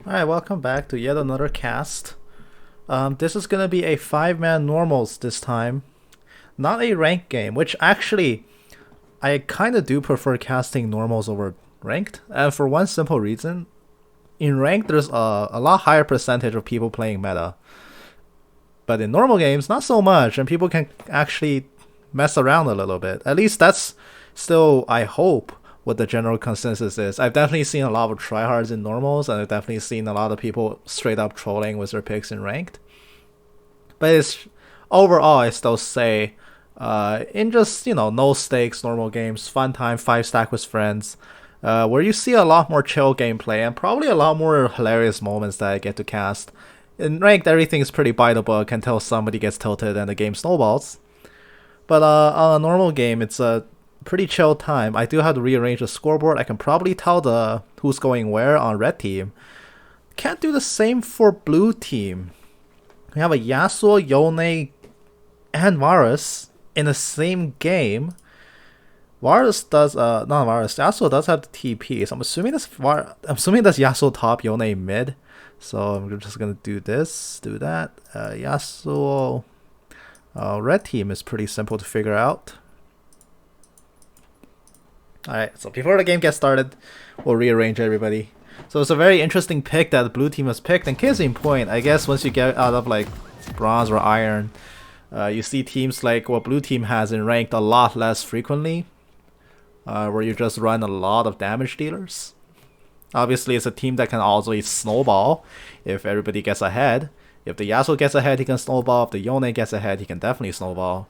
Alright, welcome back to yet another cast. This is gonna be a 5-man normals this time. Not a ranked game, which actually, I kinda do prefer casting normals over ranked. And for one simple reason, in ranked there's a lot higher percentage of people playing meta. But in normal games, not so much, and people can actually mess around a little bit. At least that's still, I hope, what the general consensus is. I've definitely seen a lot of tryhards in normals, and I've definitely seen a lot of people straight up trolling with their picks in ranked. But it's overall, I still say, in just no stakes normal games, fun time, 5-stack with friends, where you see a lot more chill gameplay and probably a lot more hilarious moments that I get to cast. In ranked, everything is pretty by the book until somebody gets tilted and the game snowballs. But on a normal game, it's a pretty chill time. I do have to rearrange the scoreboard. I can probably tell the who's going where on red team. Can't do the same for blue team. We have a Yasuo, Yone, and Varus in the same game. Varus does not Varus. Yasuo does have the TP, so I'm assuming that's Yasuo top, Yone mid. So I'm just gonna do this, do that. Yasuo. Red team is pretty simple to figure out. Alright, so before the game gets started, we'll rearrange everybody. So it's a very interesting pick that the blue team has picked. And case in point, I guess once you get out of like bronze or iron, you see teams like what blue team has in ranked a lot less frequently, where you just run a lot of damage dealers. Obviously, it's a team that can also snowball if everybody gets ahead. If the Yasuo gets ahead, he can snowball. If the Yone gets ahead, he can definitely snowball.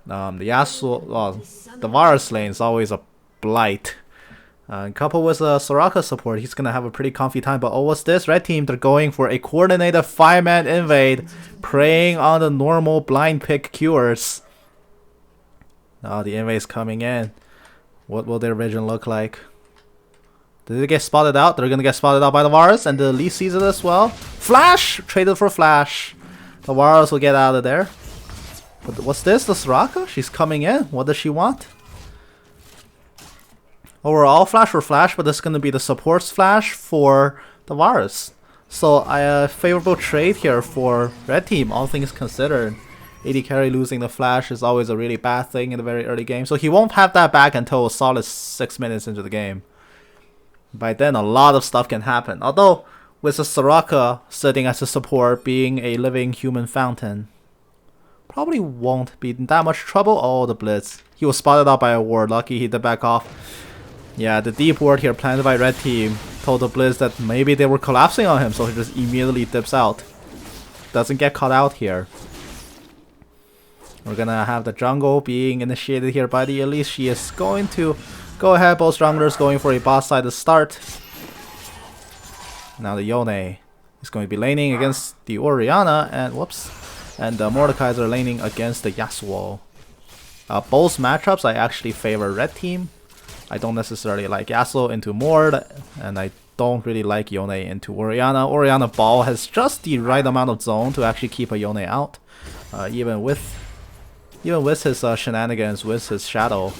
The Yasuo, the Varus lane is always a blight. Coupled with Soraka support, he's gonna have a pretty comfy time. But oh, what's this? Red team, they're going for a coordinated 5-man invade, preying on the normal blind pick cures. Oh, the invade's coming in. What will their vision look like? Did they get spotted out? They're gonna get spotted out by the Varus, and the Lee sees it as well. Flash! Traded for Flash. The Varus will get out of there. But what's this? The Soraka? She's coming in. What does she want? Overall, Flash for Flash, but this is gonna be the support's Flash for the Varus. So a favorable trade here for red team, all things considered. AD carry losing the Flash is always a really bad thing in the very early game, so he won't have that back until a solid 6 minutes into the game. By then, a lot of stuff can happen. Although, with the Soraka sitting as a support, being a living human fountain, probably won't be in that much trouble. Oh, the Blitz. He was spotted out by a ward. Lucky he did back off. Yeah, the deep ward here planted by red team told the Blitz that maybe they were collapsing on him, so he just immediately dips out. Doesn't get caught out here. We're gonna have the jungle being initiated here by the Elise. She is going to go ahead, both junglers going for a boss side to start. Now the Yone is going to be laning against the Orianna, and whoops, and the Mordekaiser laning against the Yasuo. Both matchups I actually favor red team. I don't necessarily like Yasuo into Mord, and I don't really like Yone into Orianna. Orianna Ball has just the right amount of zone to actually keep a Yone out, even with his shenanigans with his Shadow.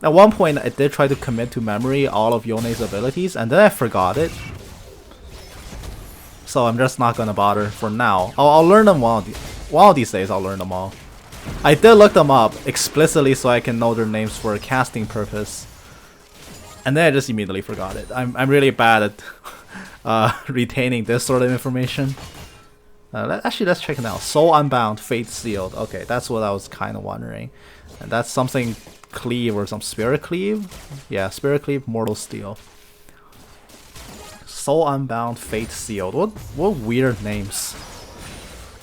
At one point, I did try to commit to memory all of Yone's abilities, and then I forgot it. So I'm just not gonna bother for now. I'll learn them one of these days. I'll learn them all. I did look them up explicitly so I can know their names for a casting purpose, and then I just immediately forgot it. I'm really bad at retaining this sort of information. Actually, let's check it out. Soul Unbound, Fate Sealed. Okay, that's what I was kind of wondering, and that's something Cleave or some Spirit Cleave. Yeah, Spirit Cleave, Mortal Steel. Soul Unbound, Fate Sealed. What weird names.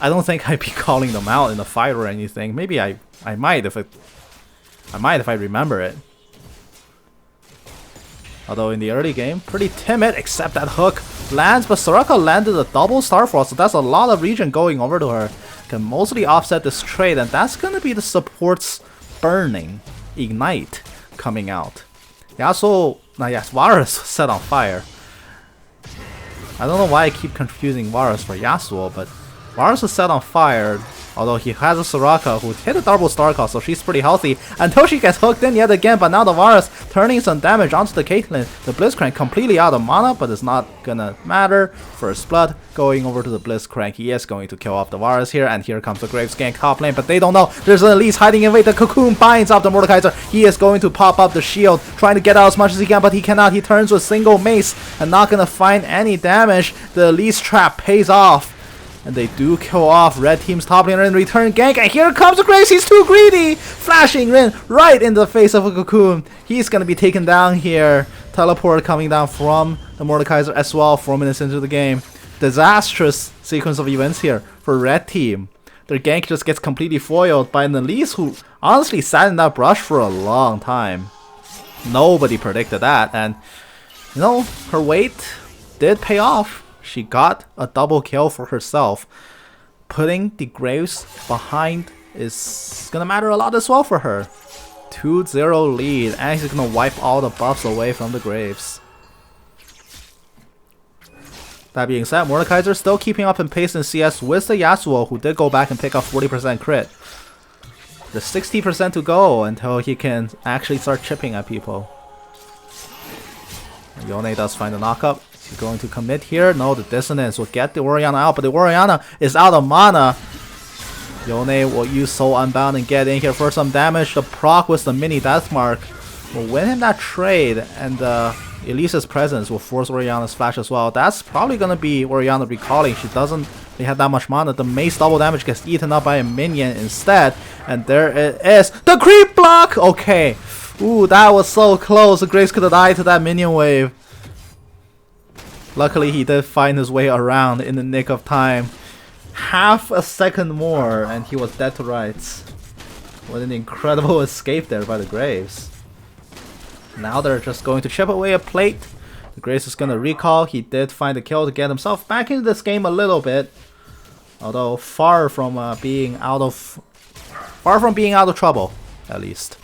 I don't think I'd be calling them out in a fight or anything. Maybe I might if I remember it. Although in the early game, pretty timid, except that hook lands, but Soraka landed a double Starfall, so that's a lot of regen going over to her. Can mostly offset this trade, and that's gonna be the support's burning Ignite coming out. Yasuo, Varus set on fire. I don't know why I keep confusing Varus for Yasuo, but Varus is set on fire. Although he has a Soraka who hit a double star call, so she's pretty healthy until she gets hooked in yet again. But now the Varus turning some damage onto the Caitlyn. The Blitzcrank completely out of mana, but it's not gonna matter. First blood going over to the Blitzcrank. He is going to kill off the Varus here, and here comes the Graves gank top lane, but they don't know. There's an Elise hiding in wait. The Cocoon binds up the Mordekaiser. He is going to pop up the shield, trying to get out as much as he can, but he cannot. He turns with single mace and not gonna find any damage. The Elise trap pays off. And they do kill off red team's top laner in return gank. And here comes the Graves. He's too greedy. Flashing Rin right in the face of a Cocoon. He's going to be taken down here. Teleport coming down from the Mordekaiser as well 4 minutes into the game. Disastrous sequence of events here for red team. Their gank just gets completely foiled by an Elise who honestly sat in that brush for a long time. Nobody predicted that. And, you know, her wait did pay off. She got a double kill for herself. Putting the Graves behind is gonna matter a lot as well for her. 2-0 lead, and she's gonna wipe all the buffs away from the Graves. That being said, Mordekaiser still keeping up in pace in CS with the Yasuo, who did go back and pick up 40% crit. There's 60% to go until he can actually start chipping at people. Yone does find the knockup. He's going to commit here. No, the Dissonance will get the Orianna out, but the Orianna is out of mana. Yone will use Soul Unbound and get in here for some damage. The proc with the mini death mark will win him that trade, and Elisa's presence will force Orianna's flash as well. That's probably going to be Orianna recalling. She doesn't really have that much mana. The mace double damage gets eaten up by a minion instead, and there it is. The creep block! Okay. Ooh, that was so close. The Graves could have died to that minion wave. Luckily, he did find his way around in the nick of time. Half a second more, and he was dead to rights. What an incredible escape there by the Graves. Now they're just going to chip away a plate. The Graves is going to recall. He did find a kill to get himself back into this game a little bit. Although far from being out of trouble, at least.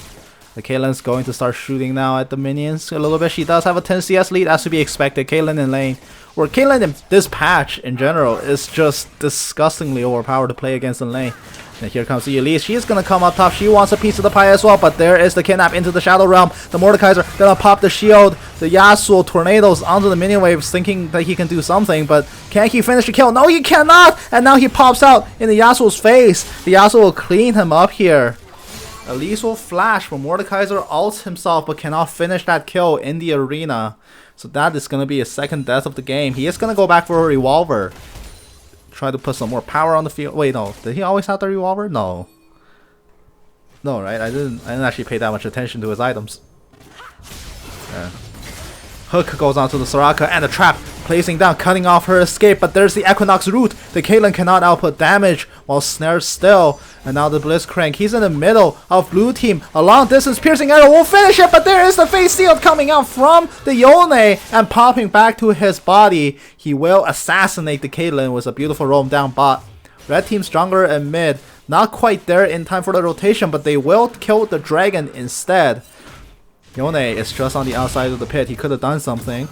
The Caitlyn's going to start shooting now at the minions a little bit. She does have a 10 CS lead, as to be expected. Caitlyn in lane, where Caitlyn in this patch in general is just disgustingly overpowered to play against in lane. And here comes the Elise. She's going to come up top. She wants a piece of the pie as well, but there is the kidnap into the Shadow Realm. The Mordekaiser going to pop the shield. The Yasuo tornadoes onto the minion waves, thinking that he can do something, but can he finish the kill? No, he cannot! And now he pops out in the Yasuo's face. The Yasuo will clean him up here. Elise will flash, but Mordekaiser ults himself but cannot finish that kill in the arena. So that is going to be his second death of the game. He is going to go back for a revolver. Try to put some more power on the field. Wait, no. Did he always have the revolver? No. No, right? I didn't actually pay that much attention to his items. Yeah. Hook goes onto the Soraka and the trap, placing down, cutting off her escape, but there's the Equinox root. The Caitlyn cannot output damage while snared still. And now the Blitzcrank, he's in the middle of blue team. A long distance piercing arrow will finish it, but there is the face shield coming out from the Yone and popping back to his body. He will assassinate the Caitlyn with a beautiful roam down bot. Red team stronger in mid. Not quite there in time for the rotation, but they will kill the dragon instead. Yone is just on the outside of the pit. He could have done something,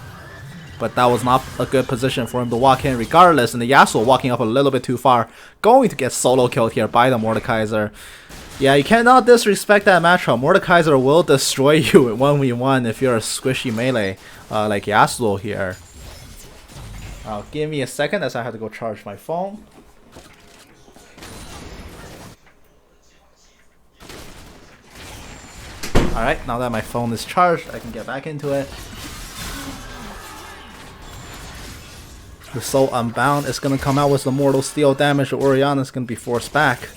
but that was not a good position for him to walk in regardless. And the Yasuo walking up a little bit too far. Going to get solo killed here by the Mordekaiser. Yeah, you cannot disrespect that matchup. Mordekaiser will destroy you in 1v1 if you're a squishy melee like Yasuo here. Give me a second as I have to go charge my phone. Alright, now that my phone is charged, I can get back into it. The Soul Unbound is going to come out with the Mortal Steel damage. Orianna is going to be forced back.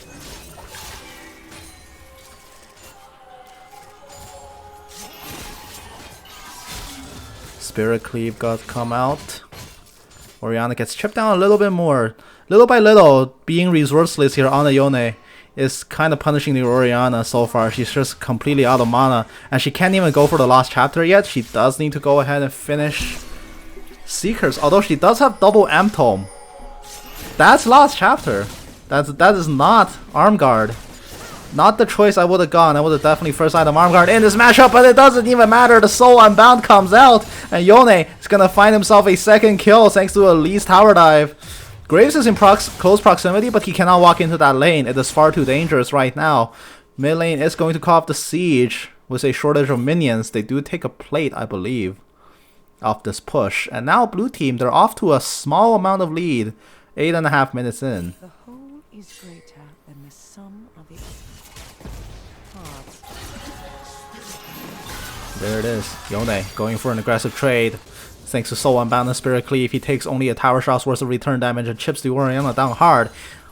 Spirit Cleave got come out. Orianna gets chipped down a little bit more. Little by little, being resourceless here on the Yone is kind of punishing the Orianna so far. She's just completely out of mana, and she can't even go for the last chapter yet. She does need to go ahead and finish Seekers, although she does have double Amp Tome. That's last chapter. That is not Arm Guard. Not the choice I would have gone. I would have definitely first item Arm Guard in this matchup, but it doesn't even matter. The Soul Unbound comes out, and Yone is gonna find himself a second kill thanks to a Elise tower dive. Graves is in close proximity, but he cannot walk into that lane. It is far too dangerous right now. Mid lane is going to call off the siege with a shortage of minions. They do take a plate, I believe, off this push. And now blue team, they're off to a small amount of lead. 8.5 minutes in. The whole is greater than the sum of its parts. There it is. Yone going for an aggressive trade. Thanks to Soul Unbound and Spirit Cleave, he takes only a tower shot's worth of return damage and chips the Orianna down hard.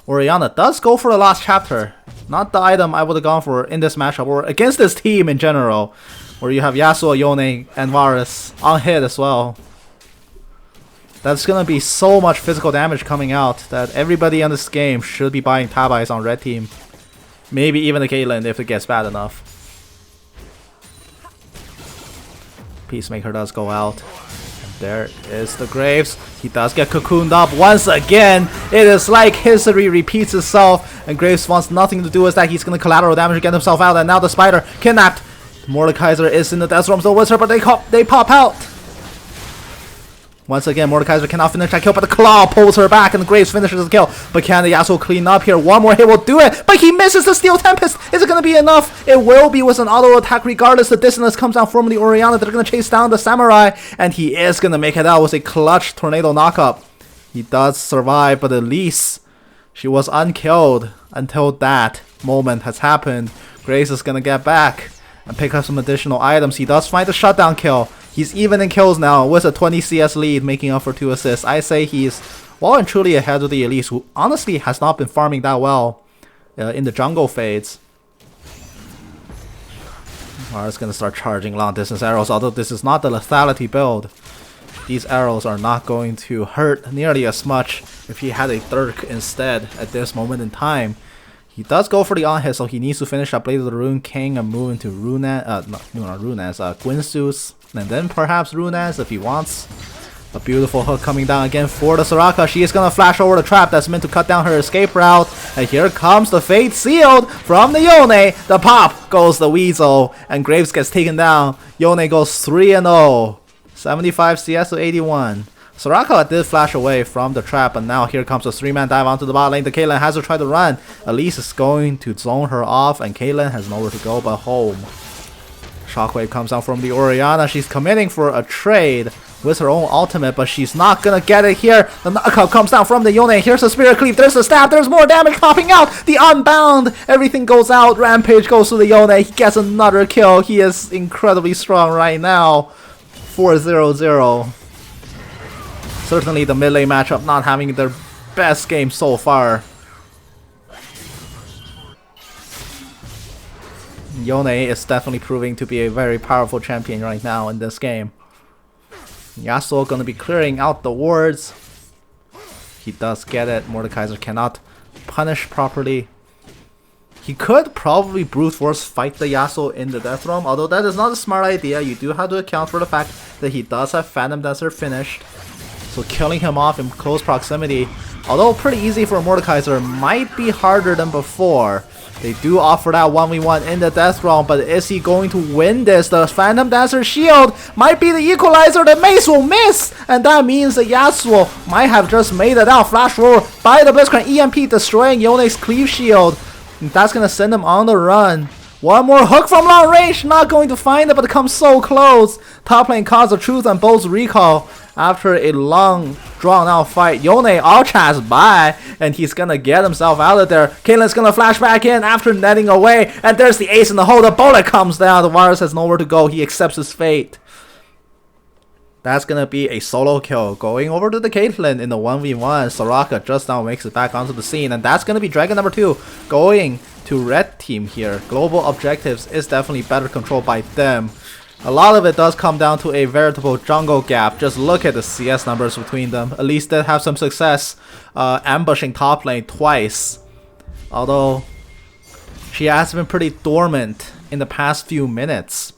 Orianna does go for the last chapter. Not the item I would have gone for in this matchup or against this team in general. Where you have Yasuo, Yone, and Varus on hit as well. That's gonna be so much physical damage coming out that everybody in this game should be buying Tabais on red team. Maybe even the Caitlyn if it gets bad enough. Peacemaker does go out. There is the Graves. He does get cocooned up once again. It is like history repeats itself. And Graves wants nothing to do with that. He's going to collateral damage to get himself out. And now the Spider kidnapped. Mordekaiser is in the Death Realm still with her, but they pop out. Once again, Mordekaiser cannot finish that kill, but the Claw pulls her back and the Graves finishes the kill. But can the Yasuo clean up here? One more hit will do it, but he misses the Steel Tempest. Is it going to be enough? It will be with an auto attack regardless. The distance comes down from the Orianna. They're going to chase down the Samurai, and he is going to make it out with a clutch Tornado knockup. He does survive, but at least she was unkilled until that moment has happened. Graves is going to get back and pick up some additional items. He does find the shutdown kill. He's even in kills now with a 20 CS lead, making up for 2 assists. I say he's well and truly ahead of the Elise, who honestly has not been farming that well in the jungle fades. Mara's gonna start charging long distance arrows, although this is not the lethality build. These arrows are not going to hurt nearly as much if he had a Dirk instead at this moment in time. He does go for the on hit, so he needs to finish up Blade of the Rune King and move into Guinsoo's, and then perhaps Runes if he wants. A beautiful hook coming down again for the Soraka. She is going to flash over the trap that's meant to cut down her escape route. And here comes the Fate Sealed from the Yone. The pop goes the Weasel, and Graves gets taken down. Yone goes 3-0. 75 CS to 81. Soraka did flash away from the trap, and now here comes a 3-man dive onto the bot lane. The Caitlyn has to try to run. Elise is going to zone her off, and Caitlyn has nowhere to go but home. Shockwave comes out from the Orianna. She's committing for a trade with her own ultimate, but she's not gonna get it here. The knockout comes down from the Yone. Here's the Spirit Cleave. There's the stab. There's more damage popping out. The Unbound. Everything goes out. Rampage goes to the Yone. He gets another kill. He is incredibly strong right now. 4-0-0. Certainly the mid lane matchup not having their best game so far. Yone is definitely proving to be a very powerful champion right now in this game. Yasuo gonna be clearing out the wards. He does get it. Mordekaiser cannot punish properly. He could probably brute force fight the Yasuo in the Death Realm, although that is not a smart idea. You do have to account for the fact that he does have Phantom Dancer finished. So killing him off in close proximity, although pretty easy for Mordekaiser, might be harder than before. They do offer that 1v1 in the Death Realm, but is he going to win this? The Phantom Dancer shield might be the equalizer. The Mace will miss, and that means that Yasuo might have just made it out. Flash roll by the Blitzcrank, EMP destroying Yone's cleave shield. And that's going to send him on the run. One more hook from long range, not going to find it, but it comes so close. Top lane Cause of Truth and Bolt's recall. After a long, drawn-out fight, Yone all-chats by, and he's gonna get himself out of there. Caitlyn's gonna flash back in after netting away, and there's the ace in the hole. The bullet comes down. The Varus has nowhere to go. He accepts his fate. That's gonna be a solo kill. Going over to the Caitlyn in the 1v1. Soraka just now makes it back onto the scene, and that's gonna be Dragon number 2 going to red team here. Global objectives is definitely better controlled by them. A lot of it does come down to a veritable jungle gap. Just look at the CS numbers between them. At least they have some success ambushing top lane twice. Although she has been pretty dormant in the past few minutes.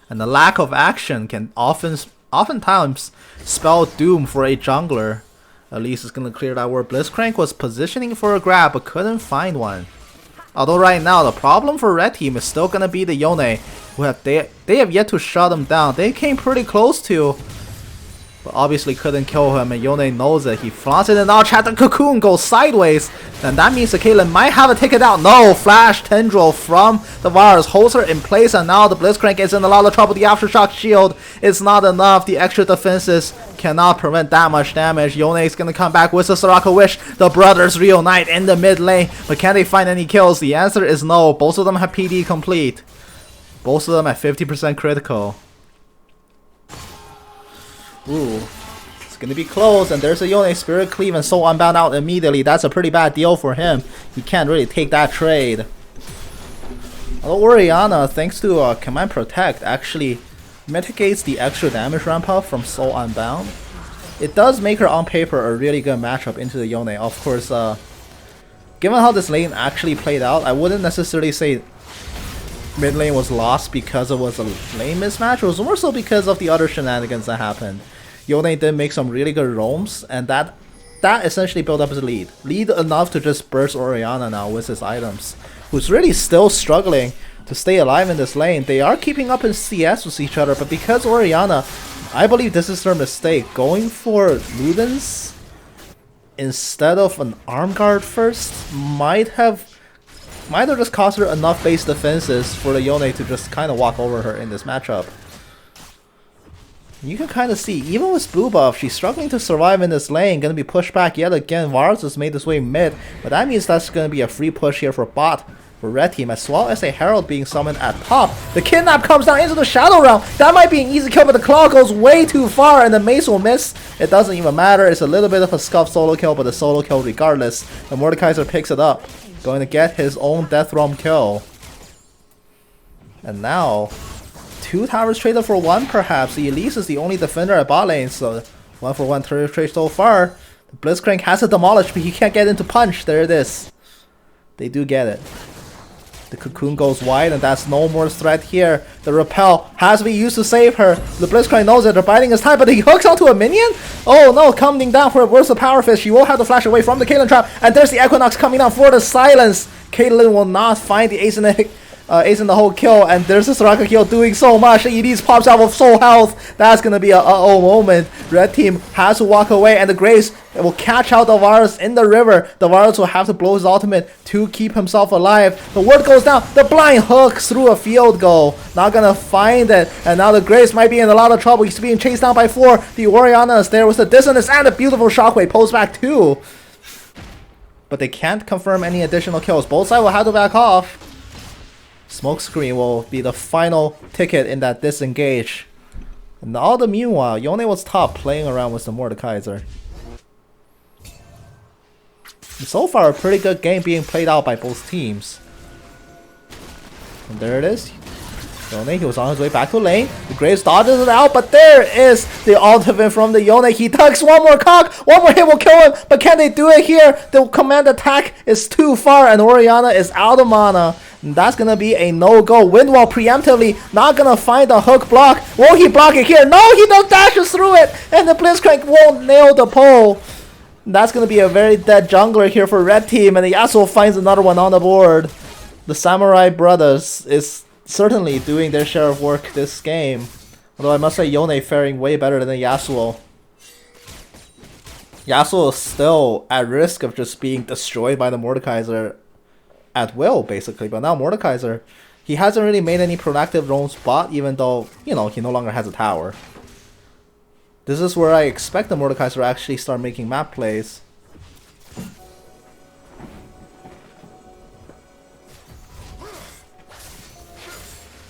And the lack of action can oftentimes spell doom for a jungler. Elise is going to clear that word. Blitzcrank was positioning for a grab but couldn't find one. Although right now the problem for red team is still going to be the Yone, who they have yet to shut them down. They came pretty close to, but obviously couldn't kill him, and Yone knows it. He flaunts it, and now chat the Cocoon goes sideways, and that means the Caitlyn might have a ticket out. No, Flash Tendril from the Varus holds her in place, and now the Blitzcrank is in a lot of trouble. The Aftershock shield is not enough. The extra defenses cannot prevent that much damage. Yone is gonna come back with the Soraka Wish. The brothers reunite in the mid lane, but can they find any kills? The answer is no. Both of them have PD complete. Both of them at 50% critical. Ooh, it's gonna be close, and there's a Yone Spirit Cleave and Soul Unbound out immediately. That's a pretty bad deal for him. He can't really take that trade. Although Orianna, thanks to Command Protect, actually mitigates the extra damage ramp up from Soul Unbound. It does make her on paper a really good matchup into the Yone. Of course, given how this lane actually played out, I wouldn't necessarily say mid lane was lost because it was a lane mismatch. It was more so because of the other shenanigans that happened. Yone did make some really good roams, and that essentially built up his lead. Lead enough to just burst Orianna now with his items, who's really still struggling to stay alive in this lane. They are keeping up in CS with each other, but because Orianna, I believe this is her mistake, going for Ludens instead of an arm guard first might have just cost her enough base defenses for the Yone to just kind of walk over her in this matchup. You can kind of see, even with blue buff, she's struggling to survive in this lane, gonna be pushed back yet again. Varus has made his way mid, but that means that's gonna be a free push here for bot, for red team, as well as a Herald being summoned at top. The kidnap comes down into the Shadow Realm. That might be an easy kill, but the claw goes way too far, and the mace will miss. It doesn't even matter. It's a little bit of a scuff solo kill, but a solo kill regardless. The Mordekaiser picks it up, going to get his own Death Realm kill. And now, 2 towers traded for 1 perhaps. The Elise is the only defender at bot lane, so 1-for-1 trade so far. The Blitzcrank has to demolish, but he can't get into punch. There it is. They do get it. The Cocoon goes wide, and that's no more threat here. The Repel has to be used to save her. The Blitzcrank knows it. They're biding his time, but he hooks onto a minion? Oh no, coming down for a burst of Power Fist. She will have to flash away from the Caitlyn trap, and there's the Equinox coming down for the silence. Caitlyn will not find the ace in the whole kill, and there's a Soraka kill doing so much. EDs pops out with soul health. That's gonna be a uh-oh moment. Red team has to walk away, and the Graves will catch out the Varus in the river. The Varus will have to blow his ultimate to keep himself alive. The word goes down. The blind hooks through a field goal. Not gonna find it, and now the Graves might be in a lot of trouble. He's being chased down by 4. The Orianna is there with the dissonance and a beautiful shockwave. Pulls back 2. But they can't confirm any additional kills. Both sides will have to back off. Smokescreen will be the final ticket in that disengage. And all the meanwhile, Yone was top playing around with the Mordekaiser. So far, a pretty good game being played out by both teams. And there it is. Yone, he was on his way back to lane. The Graves dodges it out, but there is the ultimate from the Yone. He tucks one more cock. One more hit will kill him, but can they do it here? The command attack is too far, and Orianna is out of mana. And that's gonna be a no-go. Windwall preemptively not gonna find the hook block. Won't he block it here? No, he does dashes through it, and the Blitzcrank won't nail the pole. That's gonna be a very dead jungler here for red team, and the Yasuo finds another one on the board. The Samurai Brothers is certainly doing their share of work this game. Although I must say Yone faring way better than the Yasuo. Yasuo is still at risk of just being destroyed by the Mordekaiser at will, basically. But now Mordekaiser, he hasn't really made any proactive roam spot, even though, you know, he no longer has a tower. This is where I expect the Mordekaiser to actually start making map plays.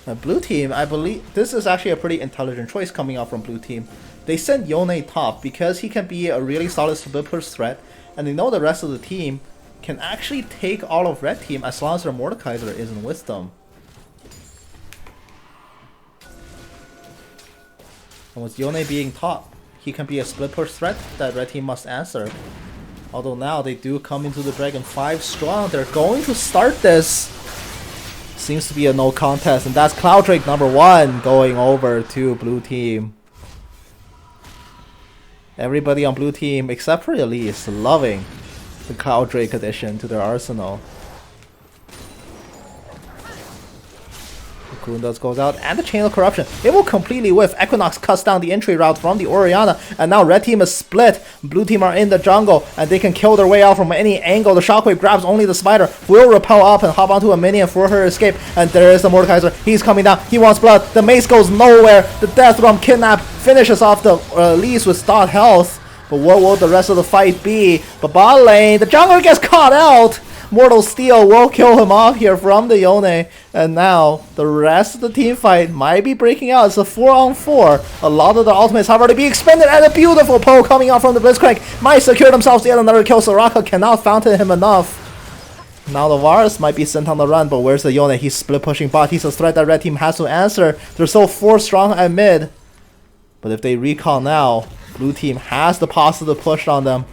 Now, blue team, I believe this is actually a pretty intelligent choice coming out from blue team. They sent Yone top because he can be a really solid split push threat, and they know the rest of the team can actually take all of red team as long as their Mordekaiser isn't with them. And with Yone being top, he can be a split push threat that red team must answer. Although now they do come into the Dragon 5 strong. They're going to start this. Seems to be a no contest, and that's Cloud Drake number 1 going over to blue team. Everybody on blue team except for Elise loving the Cloud Drake addition to their arsenal. Cocoon does goes out, and the Chain of Corruption. It will completely whiff. Equinox cuts down the entry route from the Orianna, and now red team is split. Blue team are in the jungle, and they can kill their way out from any angle. The Shockwave grabs only the Spider, will repel up and hop onto a minion for her escape, and there is the Mordekaiser. He's coming down. He wants blood. The mace goes nowhere. The Death Drum Kidnap finishes off the Elise with stot health. But what will the rest of the fight be? But bot lane, the jungler gets caught out. Mortal Steel will kill him off here from the Yone. And now, the rest of the team fight might be breaking out. It's a 4-on-4. A lot of the ultimates have already been expended. And a beautiful poke coming out from the Blitzcrank might secure themselves yet another kill. Soraka cannot fountain him enough. Now the Varus might be sent on the run. But where's the Yone? He's split pushing bot. He's a threat that red team has to answer. They're so 4 strong at mid. But if they recall now, blue team has the positive push on them.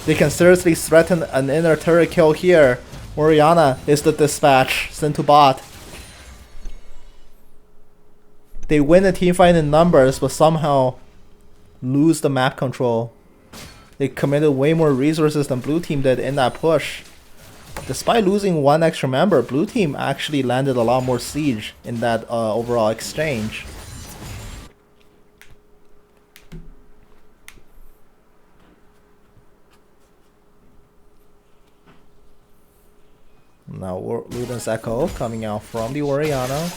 They can seriously threaten an inner turret kill here. Orianna is the dispatch sent to bot. They win the teamfight in numbers, but somehow lose the map control. They committed way more resources than blue team did in that push. Despite losing 1 extra member, blue team actually landed a lot more siege in that overall exchange. Now Luden's Echo coming out from the Orianna.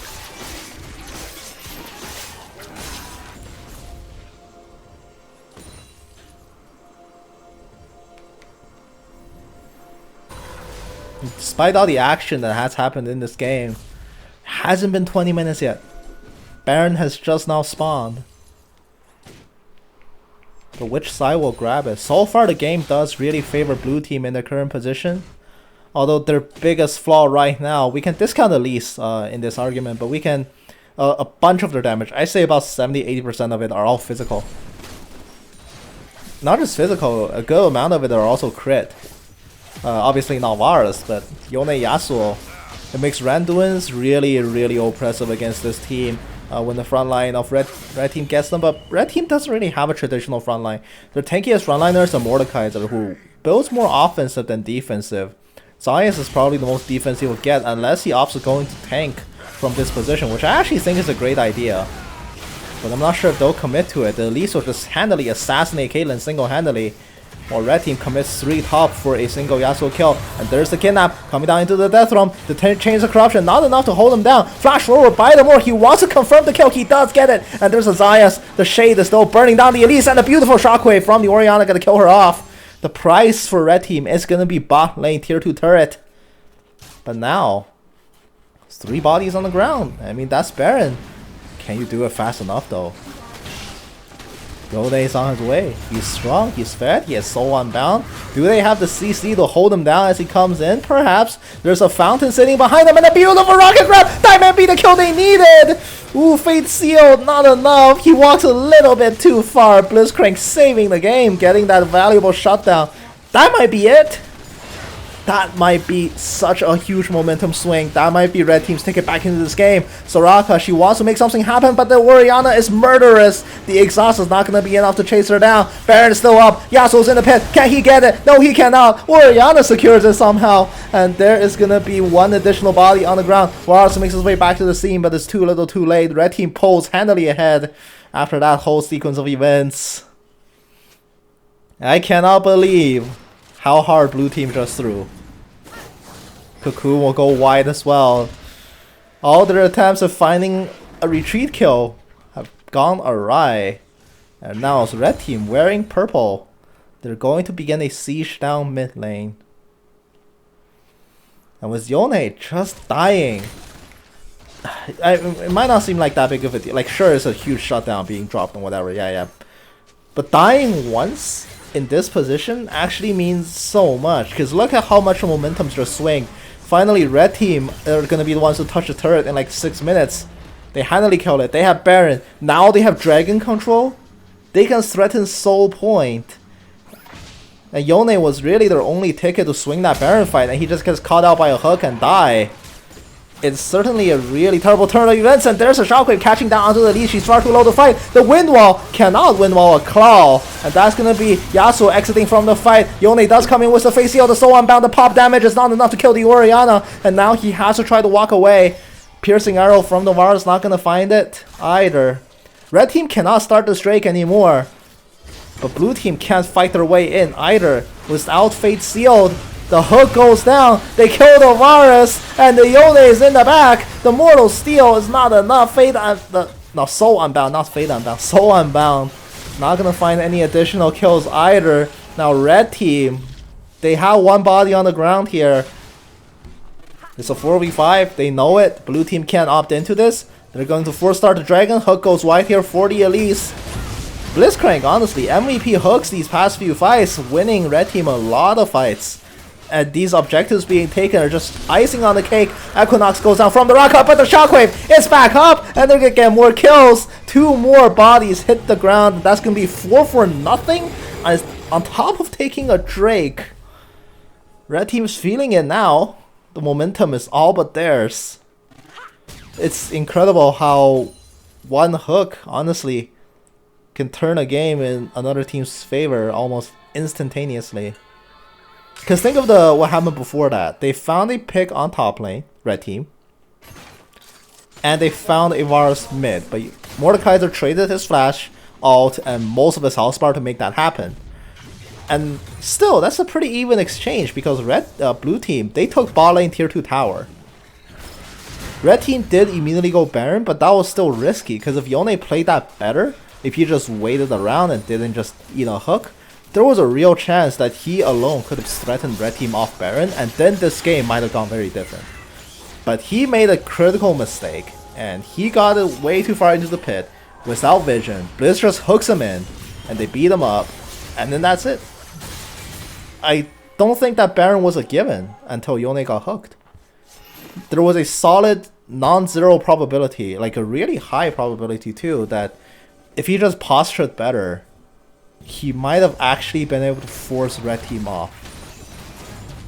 Despite all the action that has happened in this game, it hasn't been 20 minutes yet. Baron has just now spawned. But which side will grab it? So far the game does really favor blue team in their current position. Although their biggest flaw right now, we can discount Elise in this argument, but we can, a bunch of their damage, I say about 70-80% of it are all physical. Not just physical, a good amount of it are also crit. Obviously not Varus, but Yone Yasuo. It makes Randuin's really oppressive against this team when the front line of red team gets them, but red team doesn't really have a traditional front line. Their tankiest frontliners are Mordekaiser, who builds more offensive than defensive. Science is probably the most defense he will get unless he opts going to tank from this position, which I actually think is a great idea. But I'm not sure if they'll commit to it. The Elise will just handily assassinate Caitlyn single-handedly, while red team commits 3 top for a single Yasuo kill. And there's the kidnap coming down into the death room. The Chains of Corruption, not enough to hold him down. Flash forward by the Moore. He wants to confirm the kill. He does get it. And there's a Zayas. The Shade is still burning down the Elise, and a beautiful shockwave from the Orianna gonna kill her off. The price for red team is gonna be bot lane tier 2 turret. But now, it's 3 bodies on the ground. I mean, that's Baron. Can you do it fast enough though? Yone is on his way. He's strong, he's fed, he has soul unbound. Do they have the CC to hold him down as he comes in? Perhaps. There's a fountain sitting behind them and a beautiful rocket grab! Diamond be the kill they needed! Ooh, Fate Sealed, not enough. He walks a little bit too far. Blitzcrank saving the game, getting that valuable shutdown. That might be it. That might be such a huge momentum swing. That might be red team's ticket back into this game. Soraka, she wants to make something happen, but the Orianna is murderous. The exhaust is not going to be enough to chase her down. Baron is still up. Yasuo's in the pit. Can he get it? No, he cannot. Orianna secures it somehow. And there is going to be 1 additional body on the ground. Varus makes his way back to the scene, but it's too little too late. Red team pulls handily ahead after that whole sequence of events. I cannot believe how hard blue team just threw. Cocoon will go wide as well. All their attempts of finding a retreat kill have gone awry. And now it's red team wearing purple. They're going to begin a siege down mid lane. And with Yone just dying, it might not seem like that big of a deal. Like, sure, it's a huge shutdown being dropped and whatever, yeah. But dying once in this position actually means so much. Because look at how much momentum's just swing. Finally, red team are going to be the ones to touch the turret in like 6 minutes. They handily killed it. They have Baron. Now they have Dragon control. They can threaten Soul Point. And Yone was really their only ticket to swing that Baron fight, and he just gets caught out by a hook and die. It's certainly a really terrible turn of events, and there's a Shockwave catching down onto the lead. She's far too low to fight. The Wind Wall cannot Wind Wall a Claw, and that's going to be Yasuo exiting from the fight. Yone does come in with the face seal. The Soul Unbound. The pop damage is not enough to kill the Orianna, and now he has to try to walk away. Piercing arrow from the Varus, not gonna find it either. Red team cannot start this Drake anymore. But blue team can't fight their way in either. Without fate sealed, the hook goes down. They kill the Varus, and the Yone is in the back. The Mortal Steel is not enough. Soul Unbound, not Fate Unbound. Soul Unbound. Not gonna find any additional kills either. Now red team, they have one body on the ground here. It's a 4v5, they know it. Blue team can't opt into this. They're going to 4-star the dragon. Hook goes wide here, 40 Elise. Blitzcrank, honestly, MVP hooks these past few fights, winning red team a lot of fights. And these objectives being taken are just icing on the cake. Equinox goes down from the rock up, but the shockwave is back up, and they're gonna get more kills. 2 more bodies hit the ground. That's gonna be 4 for nothing. And on top of taking a Drake, red team is feeling it now. The momentum is all but theirs. It's incredible how one hook, honestly, can turn a game in another team's favor almost instantaneously. Because think of what happened before that. They found a pick on top lane, red team, and they found a Varus mid. But Mordekaiser traded his flash, ult, and most of his health bar to make that happen. And still, that's a pretty even exchange because blue team, they took bot lane tier 2 tower. Red team did immediately go Baron, but that was still risky because if Yone played that better, if he just waited around and didn't just eat a hook, there was a real chance that he alone could have threatened red team off Baron, and then this game might have gone very different. But he made a critical mistake, and he got it way too far into the pit without vision. Blizz just hooks him in, and they beat him up, and then that's it. I don't think that Baron was a given until Yone got hooked. There was a solid non-zero probability, like a really high probability too, that if he just postured better, he might have actually been able to force red team off.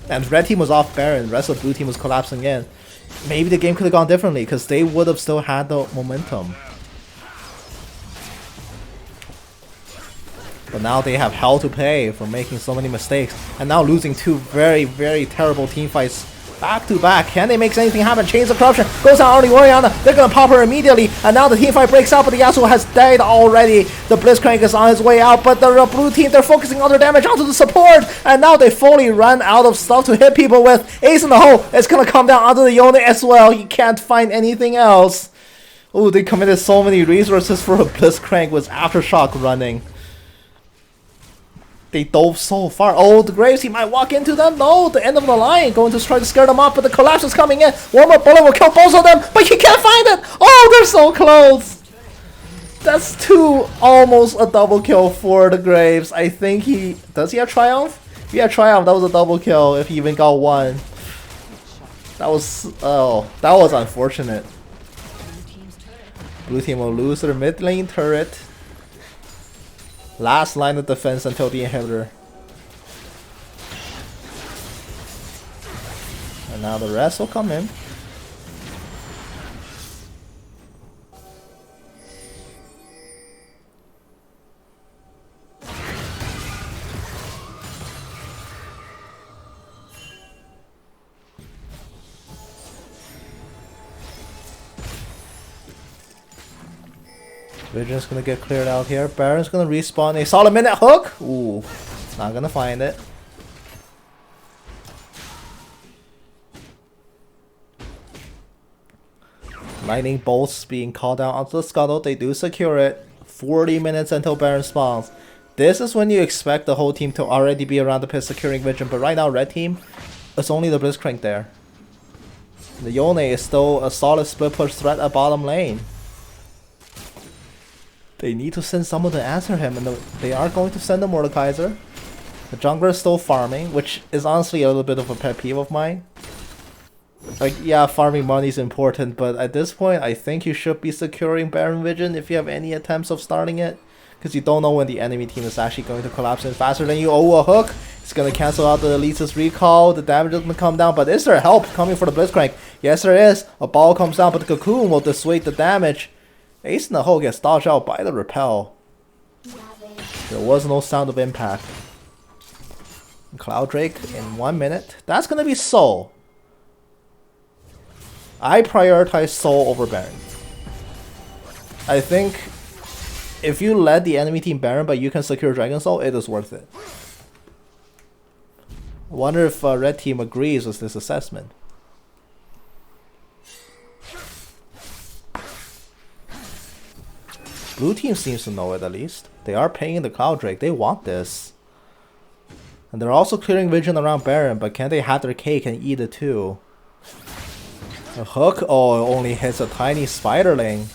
And red team was off Baron, the rest of blue team was collapsing in. Maybe the game could have gone differently because they would have still had the momentum. But now they have hell to pay for making so many mistakes. And now losing 2 very, very terrible team fights back to back. Can they make anything happen? Chains of Corruption goes down on Orianna. They're gonna pop her immediately. And now the team fight breaks out, but the Yasuo has died already. The Blitzcrank is on his way out, but the blue team, they're focusing all their damage onto the support. And now they fully run out of stuff to hit people with. Ace in the hole is gonna come down onto the Yone as well. He can't find anything else. Oh, they committed so many resources for a Blitzcrank with Aftershock running. They dove so far. Oh, the Graves, he might walk into them. No, the end of the line. Going to try to scare them off, but the collapse is coming in. One more bullet will kill both of them, but he can't find it. Oh, they're so close. That's 2, almost a double kill for the Graves. I think does he have Triumph? If he had Triumph, that was a double kill if he even got 1. That was unfortunate. Blue team will lose their mid lane turret. Last line of defense until the inhibitor. And now the rest will come in. Vision's gonna get cleared out here. Baron's gonna respawn a solid minute hook. Ooh, not gonna find it. Lightning bolts being called out onto the scuttle. They do secure it. 40 minutes until Baron spawns. This is when you expect the whole team to already be around the pit securing Vision. But right now, red team, it's only the Blitzcrank there. The Yone is still a solid split push threat at bottom lane. They need to send someone to answer him, and they are going to send the Mordekaiser. The jungler is still farming, which is honestly a little bit of a pet peeve of mine. Like, yeah, farming money is important, but at this point, I think you should be securing Baron Vision if you have any attempts of starting it. Because you don't know when the enemy team is actually going to collapse in faster than you. Oh, a hook! It's going to cancel out the Elise's recall. The damage is going to come down, but is there help coming for the Blitzcrank? Yes, there is. A ball comes down, but the Cocoon will dissuade the damage. Ace in the hole gets dodged out by the repel. There was no sound of impact. Cloud Drake in 1 minute. That's gonna be Soul. I prioritize Soul over Baron. I think if you let the enemy team Baron but you can secure Dragon Soul, it is worth it. I wonder if red team agrees with this assessment. Blue team seems to know it at least. They are paying the Cloud Drake. They want this. And they're also clearing vision around Baron, but can they have their cake and eat it too? The hook, oh, it only hits a tiny Spiderling.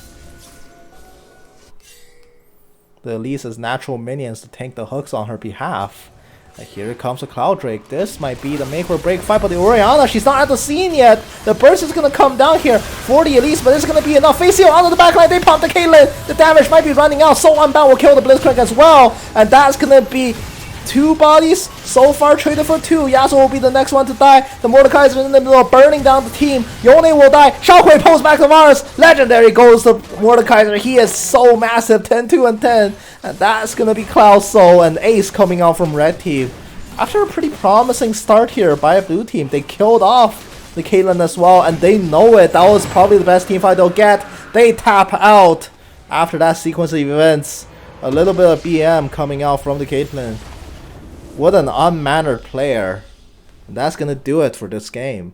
The Elise has natural minions to tank the hooks on her behalf. And here comes the Cloud Drake. This might be the make or break fight, but the Orianna, she's not at the scene yet. The burst is gonna come down here for the Elise, but it's gonna be enough. Facio out of the backline, they pump the Caitlyn. The damage might be running out. Soul Unbound will kill the Blitzcrank as well. And that's gonna be 2 bodies so far traded for 2. Yasuo will be the next one to die. The Mordekaiser in the middle of burning down the team. Yone will die. Shockwave pulls back the Varus. Legendary goes to Mordekaiser. He is so massive. 10-2 and 10. And that's gonna be Cloud Soul and Ace coming out from red team. After a pretty promising start here by a blue team, they killed off the Caitlyn as well, and they know it. That was probably the best team fight they'll get. They tap out after that sequence of events. A little bit of BM coming out from the Caitlyn. What an unmannered player. And that's gonna do it for this game.